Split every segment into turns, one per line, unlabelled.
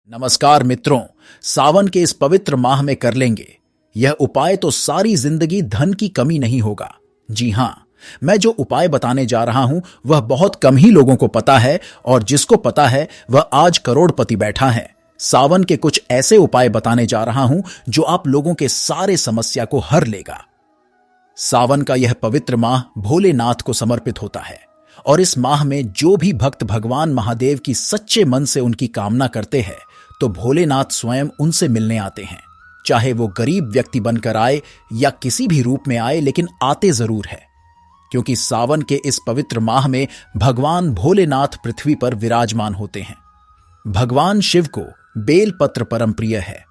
नमस्कार मित्रों, सावन के इस पवित्र माह में कर लेंगे यह उपाय तो सारी जिंदगी धन की कमी नहीं होगा। जी हां, मैं जो उपाय बताने जा रहा हूं वह बहुत कम ही लोगों को पता है और जिसको पता है वह आज करोड़पति बैठा है। सावन के कुछ ऐसे उपाय बताने जा रहा हूं जो आप लोगों के सारे समस्या को हर लेगा। सावन का यह पवित्र माह भोलेनाथ को समर्पित होता है और इस माह में जो भी भक्त भगवान महादेव की सच्चे मन से उनकी कामना करते हैं तो भोलेनाथ स्वयं उनसे मिलने आते हैं। चाहे वो गरीब व्यक्ति बनकर आए या किसी भी रूप में आए, लेकिन आते जरूर है, क्योंकि सावन के इस पवित्र माह में भगवान भोलेनाथ पृथ्वी पर विराजमान होते हैं। भगवान शिव को बेलपत्र परम प्रिय है,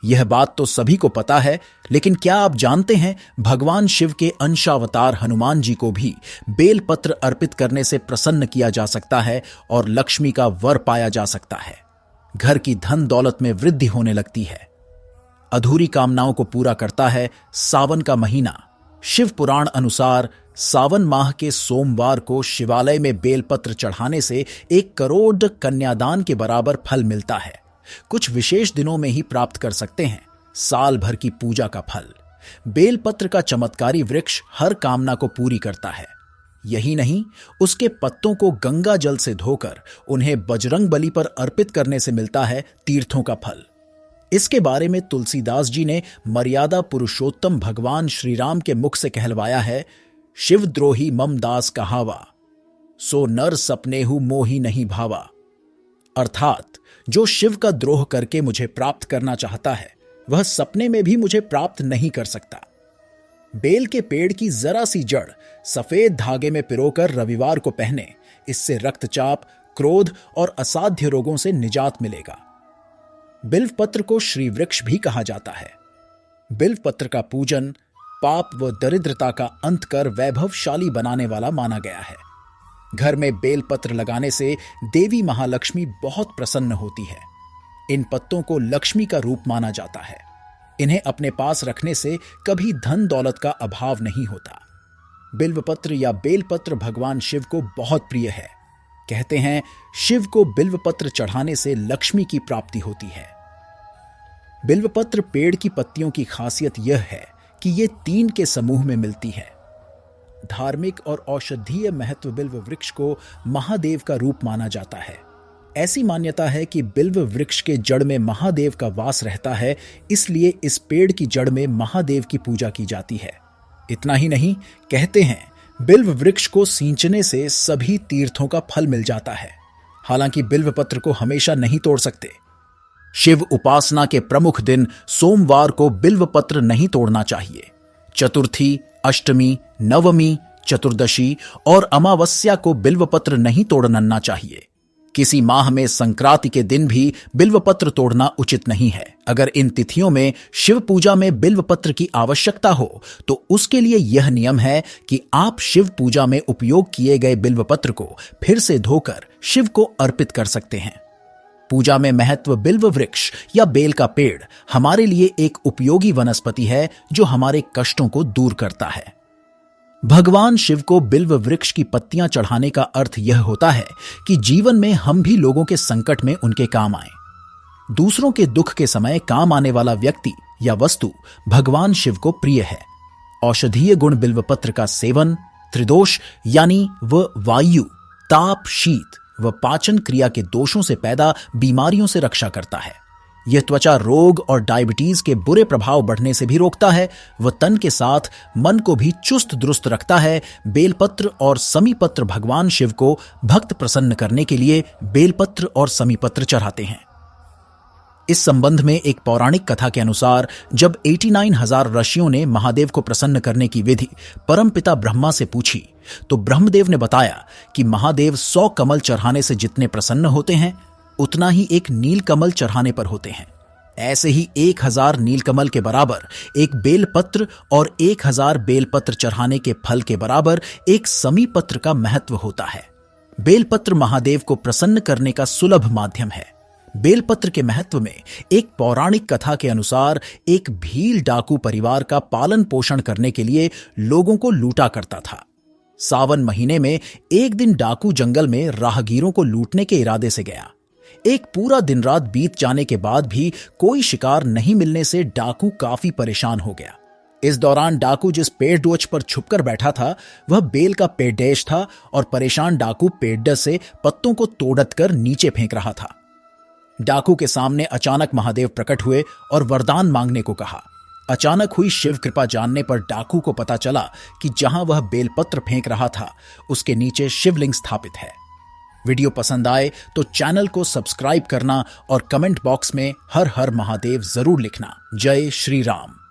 यह बात तो सभी को पता है। लेकिन क्या आप जानते हैं भगवान शिव के अंशावतार हनुमान जी को भी बेलपत्र अर्पित करने से प्रसन्न किया जा सकता है और लक्ष्मी का वर पाया जा सकता है। घर की धन दौलत में वृद्धि होने लगती है। अधूरी कामनाओं को पूरा करता है सावन का महीना। शिव पुराण अनुसार सावन माह के सोमवार को शिवालय में बेलपत्र चढ़ाने से 1 करोड़ कन्यादान के बराबर फल मिलता है। कुछ विशेष दिनों में ही प्राप्त कर सकते हैं साल भर की पूजा का फल। बेलपत्र का चमत्कारी वृक्ष हर कामना को पूरी करता है। यही नहीं, उसके पत्तों को गंगा जल से धोकर उन्हें बजरंग बली पर अर्पित करने से मिलता है तीर्थों का फल। इसके बारे में तुलसीदास जी ने मर्यादा पुरुषोत्तम भगवान श्री राम के मुख से कहलवाया है, शिवद्रोही मम दास कहावा, सो नर सपनेहु मोही नहीं भावा। अर्थात जो शिव का द्रोह करके मुझे प्राप्त करना चाहता है वह सपने में भी मुझे प्राप्त नहीं कर सकता। बेल के पेड़ की जरा सी जड़ सफेद धागे में पिरोकर रविवार को पहने, इससे रक्तचाप, क्रोध और असाध्य रोगों से निजात मिलेगा। बिल्वपत्र को श्री वृक्ष भी कहा जाता है। बिल्वपत्र का पूजन पाप व दरिद्रता का अंत कर वैभवशाली बनाने वाला माना गया है। घर में बेलपत्र लगाने से देवी महालक्ष्मी बहुत प्रसन्न होती है। इन पत्तों को लक्ष्मी का रूप माना जाता है। इन्हें अपने पास रखने से कभी धन दौलत का अभाव नहीं होता। बिल्वपत्र या बेलपत्र भगवान शिव को बहुत प्रिय है। कहते हैं शिव को बिल्वपत्र चढ़ाने से लक्ष्मी की प्राप्ति होती है। बिल्वपत्र पेड़ की पत्तियों की खासियत यह है कि ये 3 के समूह में मिलती है। धार्मिक और औषधीय महत्व बिल्व वृक्ष को महादेव का रूप माना जाता है। ऐसी मान्यता है कि बिल्व वृक्ष के जड़ में महादेव का वास रहता है, इसलिए इस पेड़ की जड़ में महादेव की पूजा की जाती है। इतना ही नहीं, कहते हैं बिल्व वृक्ष को सींचने से सभी तीर्थों का फल मिल जाता है। हालांकि बिल्व पत्र को हमेशा नहीं तोड़ सकते। शिव उपासना के प्रमुख दिन सोमवार को बिल्व पत्र नहीं तोड़ना चाहिए। चतुर्थी, अष्टमी, नवमी, चतुर्दशी और अमावस्या को बिल्व पत्र नहीं तोड़ना चाहिए। किसी माह में संक्रांति के दिन भी बिल्वपत्र तोड़ना उचित नहीं है। अगर इन तिथियों में शिव पूजा में बिल्वपत्र की आवश्यकता हो तो उसके लिए यह नियम है कि आप शिव पूजा में उपयोग किए गए बिल्वपत्र को फिर से धोकर शिव को अर्पित कर सकते हैं। पूजा में महत्व बिल्व वृक्ष या बेल का पेड़ हमारे लिए एक उपयोगी वनस्पति है जो हमारे कष्टों को दूर करता है। भगवान शिव को बिल्व वृक्ष की पत्तियां चढ़ाने का अर्थ यह होता है कि जीवन में हम भी लोगों के संकट में उनके काम आए। दूसरों के दुख के समय काम आने वाला व्यक्ति या वस्तु भगवान शिव को प्रिय है। औषधीय गुण बिल्वपत्र का सेवन त्रिदोष यानी व वायु, ताप, शीत व पाचन क्रिया के दोषों से पैदा बीमारियों से रक्षा करता है। यह त्वचा रोग और डायबिटीज के बुरे प्रभाव बढ़ने से भी रोकता है व तन के साथ मन को भी चुस्त दुरुस्त रखता है। बेलपत्र और समीपत्र भगवान शिव को भक्त प्रसन्न करने के लिए बेलपत्र और समीपत्र चढ़ाते हैं। इस संबंध में एक पौराणिक कथा के अनुसार जब 89,000 ऋषियों ने महादेव को प्रसन्न करने की विधि परमपिता ब्रह्मा से पूछी तो ब्रह्मदेव ने बताया कि महादेव 100 कमल चढ़ाने से जितने प्रसन्न होते हैं उतना ही एक नीलकमल चढ़ाने पर होते हैं। ऐसे ही 1000 नीलकमल के बराबर एक बेलपत्र और 1000 बेलपत्र चढ़ाने के फल के बराबर एक समीपत्र का महत्व होता है। बेलपत्र महादेव को प्रसन्न करने का सुलभ माध्यम है। बेलपत्र के महत्व में एक पौराणिक कथा के अनुसार एक भील डाकू परिवार का पालन पोषण करने के लिए लोगों को लूटा करता था। सावन महीने में एक दिन डाकू जंगल में राहगीरों को लूटने के इरादे से गया। एक पूरा दिन रात बीत जाने के बाद भी कोई शिकार नहीं मिलने से डाकू काफी परेशान हो गया। इस दौरान डाकू जिस पेड़ डोच पर छुपकर बैठा था वह बेल का पेड़डेश था और परेशान डाकू पेड़डस से पत्तों को तोड़त कर नीचे फेंक रहा था। डाकू के सामने अचानक महादेव प्रकट हुए और वरदान मांगने को कहा। अचानक हुई शिव कृपा जानने पर डाकू को पता चला कि जहां वह बेलपत्र फेंक रहा था उसके नीचे शिवलिंग स्थापित है। वीडियो पसंद आए तो चैनल को सब्सक्राइब करना और कमेंट बॉक्स में हर हर महादेव जरूर लिखना। जय श्री राम।